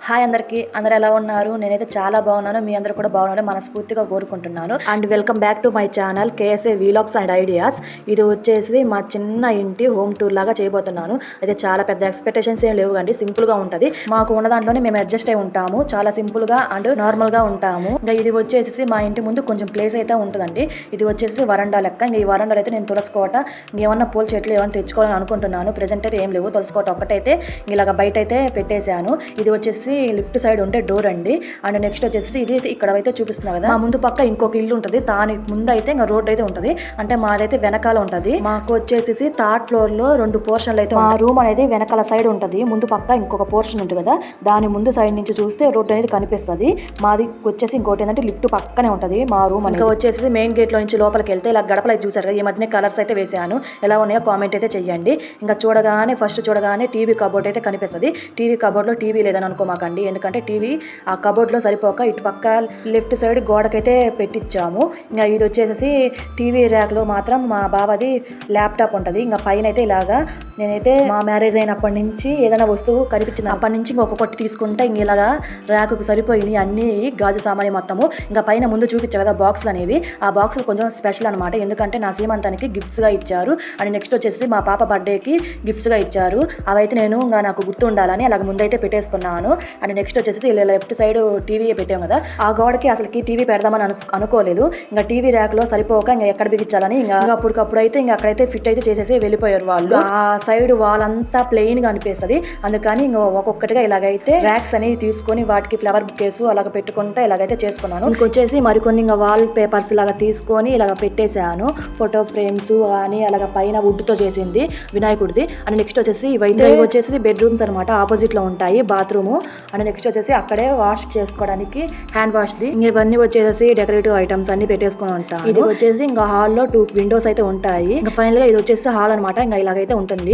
Hi అందరికీ, అందరు ఎలా ఉన్నారు? నేనైతే చాలా బాగున్నాను. మీ అందరూ కూడా బాగున్నారని మనస్ఫూర్తిగా కోరుకుంటున్నాను. And welcome back to my channel KSA vlogs and ideas. ఇది వచ్చేసి మా చిన్న ఇంటి హోమ్ టూర్ లాగా చేయబోతున్నాను. అయితే చాలా పెద్ద ఎక్స్పెక్టేషన్స్ ఏం లేవు అండి, సింపుల్ గా ఉంటుంది. మాకు ఉన్న దాంట్లోనే మేము అడ్జస్ట్ అయి ఉంటాము. చాలా సింపుల్ గా అండ్ నార్మల్ గా ఉంటాము. ఇంకా ఇది వచ్చేసి మా ఇంటి ముందు కొంచెం ప్లేస్ అయితే ఉంటుందండి. ఇది వచ్చేసి వరండా లెక్క. ఇంకా ఈ వరండాలో అయితే నేను తులసుకోట ఏమన్నా పూల చెట్లు ఏమన్నా తెచ్చుకోవాలని అనుకుంటున్నాను. ప్రెసెంట్ అయితే ఏం లేవు, తులసుకోట ఒక్కటైతే ఇలాగ బయట అయితే పెట్టేశాను. ఇది వచ్చేసి లిఫ్ట్ సైడ్ ఉంటే డోర్ అండి. అండ్ నెక్స్ట్ వచ్చేసి ఇది ఇక్కడ అయితే చూపిస్తున్నా కదా, మా ముందు పక్క ఇంకొక ఇల్లు ఉంటుంది. దాని ముందు అయితే ఇంకా రోడ్ అయితే ఉంటుంది. అంటే మాదైతే వెనకాల ఉంటది. మాకు వచ్చేసి థర్డ్ ఫ్లోర్ లో 2 పోర్షన్లు అయితే మా రూమ్ అనేది వెనకాల సైడ్ ఉంటది. ముందు పక్క ఇంకొక పోర్షన్ ఉంటుంది కదా, దాని ముందు సైడ్ నుంచి చూస్తే రోడ్ అనేది కనిపిస్తుంది. మాది వచ్చేసి ఇంకోటి ఏంటంటే లిఫ్ట్ పక్కనే ఉంటది మా రూమ్. ఇంకా వచ్చేసి మెయిన్ గేట్ లో నుంచి లోపలికి వెళ్తే ఇలా గడపలు అయితే చూసారు కదా, ఈ మధ్యనే కలర్స్ అయితే వేసాను. ఎలా ఉన్నాయో కామెంట్ అయితే చెయ్యండి. ఇంకా ఫస్ట్ చూడగానే టీవీ కబోర్డ్ అయితే కనిపిస్తుంది. టీవీ కబోర్డ్ లో టీవీ లేదని అనుకోమాకండి, ఎందుకంటే టీవీ ఆ కబోర్డ్ లో సరిపోక ఇటు పక్క లెఫ్ట్ సైడ్ గోడకైతే పెట్టించాము. ఇంకా ఇది వచ్చేసి టీవీ ర్యాక్ లో మాత్రం మా బావది ల్యాప్టాప్ ఉంటుంది. ఇంకా పైన అయితే ఇలాగా నేనైతే మా మ్యారేజ్ అయినప్పటి నుంచి ఏదైనా వస్తువు కనిపించింది అప్పటి నుంచి ఇంకొకటి తీసుకుంటే ఇంక ఇలాగా ర్యాక్కు సరిపోయినాయి అన్ని గాజు సామాన్లు మొత్తము. ఇంకా పైన ముందు చూపించా కదా బాక్సులు అనేవి, ఆ బాక్సులు కొంచెం స్పెషల్ అనమాట. ఎందుకంటే నా సీమంతానికి గిఫ్ట్స్ గా ఇచ్చారు. అండ్ నెక్స్ట్ వచ్చేసి మా పాప బర్త్డేకి గిఫ్ట్స్ గా ఇచ్చారు. అవైతే నేను ఇంకా నాకు గుర్తు ఉండాలని అలాగ ముందైతే పెట్టేసుకున్నాను. అండ్ నెక్స్ట్ వచ్చేసి లెఫ్ట్ సైడ్ టీవీ పెట్టాం కదా, ఆ గోడకి అసలుకి టీవీ పెడదామని అనుకోలేదు. ఇంకా టీవీ ర్యాక్ లో సరిపోక ఇంకా ఎక్కడ బిగించాలని ఇంకా అప్పటికప్పుడు అయితే ఇంకా అక్కడైతే ఫిట్ అయితే చేసేసి వెళ్ళిపోయారు వాళ్ళు. ఆ సైడ్ వాల్ అంతా ప్లెయిన్ గా అనిపిస్తుంది. అందుకని ఇంకా ఒక్కొక్కటిగా ఇలాగైతే ర్యాక్స్ అనేవి తీసుకొని వాటికి ఫ్లవర్ బుకేస్ అలాగ పెట్టుకుంటే ఇలాగైతే చేసుకున్నాను. ఇంకొచ్చేసి మరికొన్ని ఇంకా వాల్ పేపర్స్ లాగా తీసుకొని ఇలాగ పెట్టేశాను. ఫోటో ఫ్రేమ్స్ అని అలాగ పైన వుడ్ తో చేసింది వినాయకుడిది. అండ్ నెక్స్ట్ వచ్చేసి ఇవి వచ్చేసి బెడ్రూమ్స్ అనమాట, ఆపోజిట్ లో ఉంటాయి బాత్రూమ్. అండ్ నెక్స్ట్ వచ్చేసి అక్కడే వాష్ చేసుకోవడానికి హ్యాండ్ వాష్ ది. ఇవన్నీ వచ్చేసి డెకరేటివ్ ఐటమ్స్ అన్ని పెట్టేసుకుని ఉంటాను. ఇది వచ్చేసి ఇంకా హాల్లో 2 విండోస్ అయితే ఉంటాయి. ఇంకా ఫైనల్ గా ఇది వచ్చేసి హాల్ అనమాట. ఇంకా ఇలాగైతే ఉంటుంది.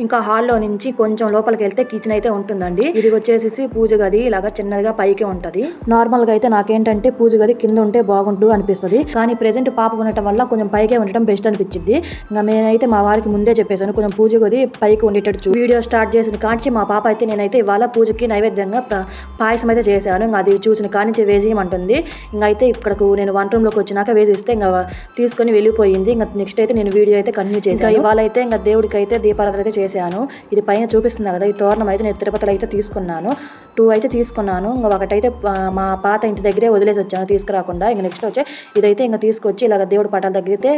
ఇంకా హాల్లో నుంచి కొంచెం లోపలికి వెళ్తే కిచెన్ అయితే ఉంటుందండి. ఇది వచ్చేసి పూజ గది ఇలాగా చిన్నదిగా పైకి ఉంటది. నార్మల్ గా అయితే నాకేంటంటే పూజ గది కింద ఉంటే బాగుంటు అనిపిస్తుంది. కానీ ప్రెసెంట్ పాప ఉండటం వల్ల కొంచెం పైకే ఉండటం బెస్ట్ అనిపించింది. ఇంకా నేనైతే మా వారికి ముందే చెప్పేశాను, కొంచెం పూజ గది పైకి ఉండేటట్టు. వీడియో స్టార్ట్ చేసిన కాంచి మా పాప అయితే నేనైతే ఇవాళ పూజకి నైవేద్యంగా పాయసం అయితే చేశాను. ఇంకా అది చూసిన కానించి వేసేయమంటుంది. ఇంకా అయితే ఇక్కడకు నేను వంట రూమ్ లోకి వచ్చినాక వేసిస్తే ఇంకా తీసుకొని వెళ్ళిపోయింది. ఇంకా నెక్స్ట్ అయితే నేను వీడియో అయితే కంటిన్యూ చేశాను. ఇవాళ అయితే ఇంకా దేవుడికి అయితే దీపారాధన అయితే చేశాను. ఇది పైన చూపిస్తుంది కదా, ఈ తోరణం అయితే నేను తిరుపతిలో అయితే తీసుకున్నాను. 2 అయితే తీసుకున్నాను. ఇంకా ఒకటైతే మా పాత ఇంటి దగ్గరే వదిలేసి వచ్చాను తీసుకురాకుండా. ఇంకా నెక్స్ట్ వచ్చి ఇదైతే ఇంకా తీసుకొచ్చి ఇలాగ దేవుడి పటాల దగ్గరైతే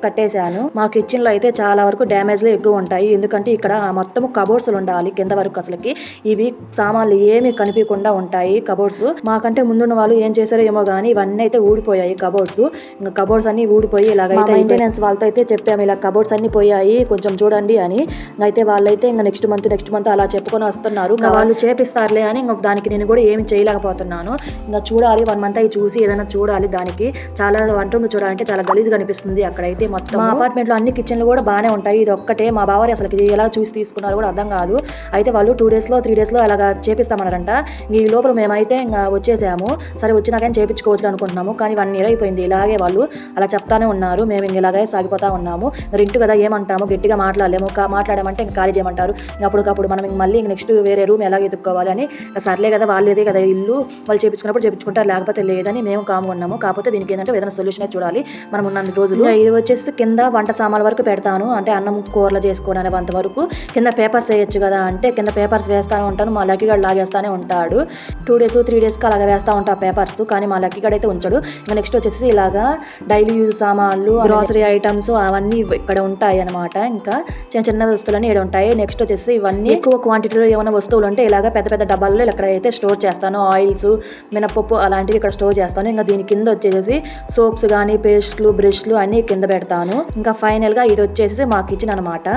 కట్టేశాను. మా కిచెన్ లో అయితే చాలా వరకు డ్యామేజ్లు ఎక్కువ ఉంటాయి. ఎందుకంటే ఇక్కడ మొత్తం కబోర్డ్స్ ఉండాలి కింద వరకు. అసలుకి ఇవి సామాన్లు ఏమి కనిపించకుండా ఉంటాయి కబోర్డ్స్. మాకంటే ముందున్న వాళ్ళు ఏం చేశారో ఏమో కానీ ఇవన్నీ అయితే ఊడిపోయాయి కబోర్డ్స్. ఇంకా కబోర్డ్స్ అన్ని ఊడిపోయి ఇలాగైతే మెయింటెనెన్స్ వాళ్ళతో అయితే చెప్పాము, ఇలా కబోర్డ్స్ అన్ని పోయాయి కొంచెం చూడండి అని. అయితే వాళ్ళైతే ఇంకా నెక్స్ట్ మంత్ అలా చెప్పుకొని వస్తున్నారు. వాళ్ళు చేపిస్తారులే అని ఇంకా దానికి నేను కూడా ఏమి చేయలేకపోతున్నాను. ఇంకా చూడాలి 1 మంత్ అయి చూసి ఏదైనా చూడాలి. దానికి చాలా వంట రూమ్ చూడాలంటే చాలా గలీజ్గా అనిపిస్తుంది. అక్కడైతే మొత్తం మా అపార్ట్మెంట్ లో అన్ని కిచెన్లు కూడా బాగానే ఉంటాయి. ఇది ఒక్కటే మా బావారి అసలు ఎలా చూసి తీసుకున్నారు కూడా అర్థం కాదు. అయితే వాళ్ళు 2 days లో 3 days లో అలాగా చేపిస్తామన్నారంట. ఈ లోపల మేమైతే ఇంకా వచ్చేసాము. సరే వచ్చినాకని చేపించుకోవచ్చు అనుకుంటున్నాము. కానీ 1 year అయిపోయింది. ఇలాగే వాళ్ళు అలా చెప్తానే ఉన్నారు. మేము ఇంక ఇలాగే సాగిపోతా ఉన్నాము. రెంట్ కదా ఏమంటాము, గట్టిగా మాట్లాడలేము. మాట్లాడమంటే ఇంకా ఖాళీ చేయమంటారు. అప్పటికప్పుడు మనం మళ్ళీ నెక్స్ట్ వేరే రూమ్ ఎలా ఎదుక్కోవాలి అని, సర్లే కదా వాళ్ళేదే కదా ఇల్లు, వాళ్ళు చేపించుకున్నప్పుడు చేపించుకుంటారు, లేకపోతే లేదని మేము కాము ఉన్నాము. కాకపోతే దీనికి ఏంటంటే ఏదైనా సొల్యూషన్ చూడాలి మనం ఉన్న రోజులు. ఇది వచ్చేసి కింద వంట సామాన్ల వరకు పెడతాను. అంటే అన్నం కూరలు చేసుకోవడానికి అంత వరకు కింద పేపర్స్ వేయచ్చు కదా అంటే కింద పేపర్స్ వేస్తానే ఉంటాను. మా లక్కీగాడు లాగేస్తానే ఉంటాడు. 2 days 3 days అలాగా వేస్తా ఉంటా పేపర్స్. కానీ మా లక్కీగాడు అయితే ఉంచడు. ఇంకా నెక్స్ట్ వచ్చేసి ఇలాగా డైలీ యూజ్ సామాన్లు, గ్రాసరీ ఐటమ్స్ అవన్నీ ఇక్కడ ఉంటాయి అనమాట. ఇంకా చిన్న వస్తువులన్నీ ఇక్కడ ఉంటాయి. నెక్స్ట్ వచ్చేసి ఇవన్నీ ఎక్కువ క్వాంటిటీలో ఏమైనా వస్తువులు ఉంటే ఇలాగ పెద్ద డబ్బాల్లో ఇక్కడ అయితే స్టోర్ చేస్తాను. ఆయిల్స్, మినపప్పు అలాంటివి ఇక్కడ స్టోర్ చేస్తాను. ఇంకా దీని కింద వచ్చేసి సోప్స్ కానీ పేస్ట్లు, బ్రష్లు అన్ని కింద పెడతాను. ఇంకా ఫైనల్ గా ఇది వచ్చేసి మా కిచెన్ అనమాట.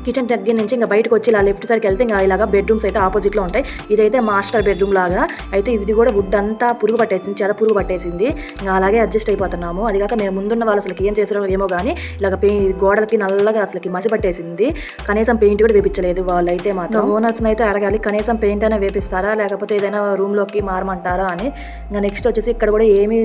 కిచెన్ దగ్గర నుంచి ఇంకా బయటకు వచ్చి ఇలా లెఫ్ట్ సైడ్కి వెళ్తే ఇంకా ఇలాగా బెడ్రూమ్స్ అయితే ఆపోజిట్లో ఉంటాయి. ఇదైతే మాస్టర్ బెడ్రూమ్ లాగా అయితే ఇది కూడా వుడ్ అంతా పురుగు పట్టేసింది, చాలా పురుగు పట్టేసింది. ఇంకా అలాగే అడ్జస్ట్ అయిపోతున్నాము. అది కాక మేము ముందున్న వాళ్ళు అసలు ఏం చేసారో ఏమో కానీ ఇలాగ గోడలకి నల్లగా అసలు మసి పట్టేసింది. కనీసం పెయింట్ కూడా వేపించలేదు వాళ్ళు. అయితే మాత్రం ఓనర్స్ అయితే అడగాలి, కనీసం పెయింట్ అయినా వేపిస్తారా లేకపోతే ఏదైనా రూమ్లోకి మారమంటారా అని. ఇంకా నెక్స్ట్ వచ్చేసి ఇక్కడ కూడా ఏమీ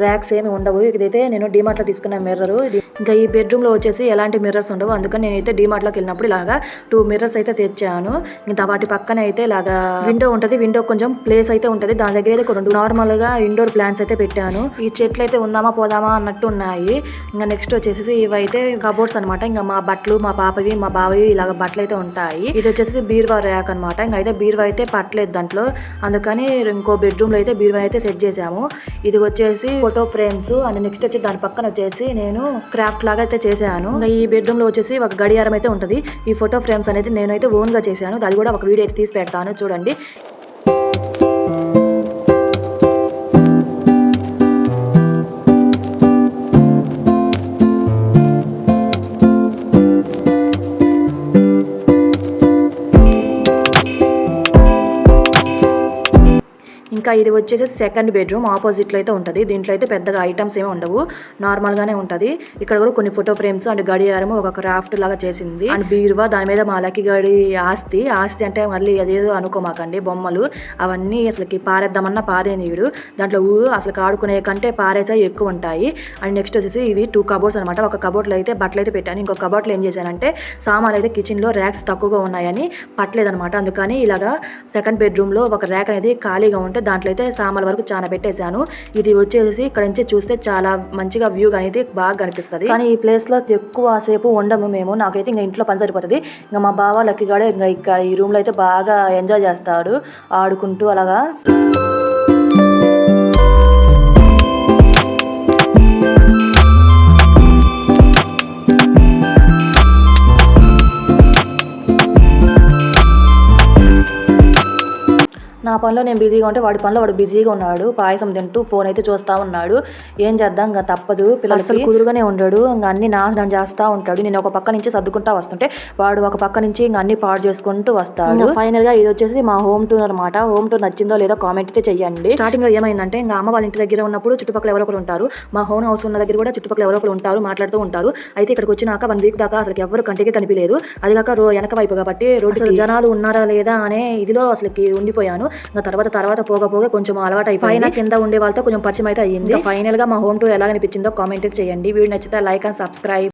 ర్యాక్స్ ఏమి ఉండవు. ఇదైతే నేను డిమార్ట్లో తీసుకున్న మిర్రర్. ఇంకా ఈ బెడ్రూమ్లో వచ్చేసి ఎలాంటి మిర్రర్స్ ఉండవు. అందుకని నేనైతే డిమార్ట్లోకి వెళ్ళినప్పుడు ఇలాగా 2 మిర్రర్స్ అయితే తెచ్చాను. ఇంకా వాటి పక్కన అయితే ఇలాగా విండో ఉంటుంది. విండో కొంచెం ప్లేస్ అయితే ఉంటుంది. దాని దగ్గర అయితే 2 నార్మల్గా ఇండోర్ ప్లాంట్స్ అయితే పెట్టాను. ఈ చెట్లు అయితే ఉందామా పోదామా అన్నట్టు ఉన్నాయి. ఇంకా నెక్స్ట్ వచ్చేసి ఇవైతే కబోర్డ్స్ అనమాట. ఇంకా మా బట్టలు, మా పాపవి, మా బావవి ఇలాగ బట్టలు అయితే ఉంటాయి. ఇది వచ్చేసి బీరువా ర్యాక్ అనమాట. ఇంకా అయితే బీరువా అయితే పట్టలేదు దాంట్లో, అందుకని ఇంకో బెడ్రూమ్ లో అయితే బీరువా అయితే సెట్ చేసాము. ఇది వచ్చేసి ఫోటో ఫ్రేమ్స్ అండ్ నెక్స్ట్ వచ్చి దాని పక్కన వచ్చేసి నేను క్రాఫ్ట్ లాగా అయితే చేశాను. ఇంకా ఈ బెడ్రూమ్ లో వచ్చేసి ఒక గడియారం అయితే ఉంటుంది. ఈ ఫోటో ఫ్రేమ్స్ అనేది నేనైతే ఓన్ గా చేశాను. అది కూడా ఒక వీడియో అయితే తీసి పెడతాను చూడండి. ఇంకా ఇది వచ్చేసి సెకండ్ బెడ్రూమ్ ఆపోజిట్లో అయితే ఉంటుంది. దీంట్లో అయితే పెద్దగా ఐటమ్స్ ఏమి ఉండవు, నార్మల్గానే ఉంటుంది. ఇక్కడ కూడా కొన్ని ఫోటో ఫ్రేమ్స్ అండ్ గడియారం ఒక క్రాఫ్ట్ లాగా చేసింది అండ్ బీరువా. దాని మీద మా లక్కీ గడి ఆస్తి అంటే మళ్ళీ అదేదో అనుకోమాకండి, బొమ్మలు అవన్నీ అసలుకి పారేద్దామన్నా పారేనీయుడు. దాంట్లో అసలు ఆడుకునే కంటే పారేసా ఎక్కువ ఉంటాయి. అండ్ నెక్స్ట్ వచ్చేసి ఇవి 2 కబోర్డ్స్ అనమాట. ఒక కబోర్డ్లో అయితే బట్టలు అయితే పెట్టాను, ఇంకొక కబోర్డ్లో ఏం చేశానంటే సామాన్లు అయితే కిచెన్లో ర్యాక్స్ తక్కువగా ఉన్నాయని పట్టలేదనమాట. అందుకని ఇలాగా సెకండ్ బెడ్రూమ్లో ఒక ర్యాక్ అనేది ఖాళీగా ఉంటే దాంట్లో అయితే సామాన్ల వరకు చాలా పెట్టేశాను. ఇది వచ్చేసి ఇక్కడ నుంచి చూస్తే చాలా మంచిగా వ్యూ అనేది బాగా కనిపిస్తుంది. కానీ ఈ ప్లేస్ లో ఎక్కువ సేపు ఉండము మేము. నాకైతే ఇంకా ఇంట్లో పని సరిపోతుంది. ఇంకా మా బావ లక్కీగాడే ఇంకా ఇక్కడ ఈ రూమ్ లో అయితే బాగా ఎంజాయ్ చేస్తాడు ఆడుకుంటూ అలాగా. నా పనిలో నేను బిజీగా ఉంటే వాడి పనిలో వాడు బిజీగా ఉన్నాడు. పాయసం తింటూ ఫోన్ అయితే చూస్తూ ఉన్నాడు. ఏం చేద్దాం, ఇంకా తప్పదు. పిల్లలు కుదురుగానే ఉండడు, ఇంకా అన్ని నాశనం చేస్తూ ఉంటాడు. నేను ఒక పక్క నుంచి సర్దుకుంటా వస్తుంటే వాడు ఒక పక్క నుంచి ఇంకా అన్ని పాడు చేసుకుంటూ వస్తాడు. ఫైనల్ గా ఇది వచ్చేసి మా హోమ్ టూర్ అనమాట. హోమ్ టూర్ నచ్చిందో లేదో కామెంట్ అయితే చెయ్యండి. స్టార్టింగ్ లో ఏమైందంటే ఇంకా అమ్మ వాళ్ళ ఇంటి దగ్గర ఉన్నప్పుడు చుట్టుపక్కల ఎవరో ఒకరు ఉంటారు. మా హోమ్ హౌస్ ఉన్న దగ్గర కూడా చుట్టుపక్కల ఎవరో ఒకరు ఉంటారు, మాట్లాడుతూ ఉంటారు. అయితే ఇక్కడికి వచ్చినాక 1 వీక్ దాకా అసలు ఎవరు కంటికి కనిపించలేదు. అది కాక వెనక వైపు కాబట్టి రోడ్డు జనాలు ఉన్నారా లేదా అనే ఇదిలో అసలుకి ఉండిపోయాను. ఇంకా తర్వాత పోగా కొంచెం అలవాటు అయిపోయింది. కింద ఉండే వాళ్ళతో కొంచెం పరిచయం అయితే అయ్యింది. ఫైనల్ గా మా హోమ్ టూర్ ఎలా అనిపించిందో కామెంట్ చేయండి. వీడియో నచ్చితే లైక్ అండ్ సబ్స్క్రైబ్.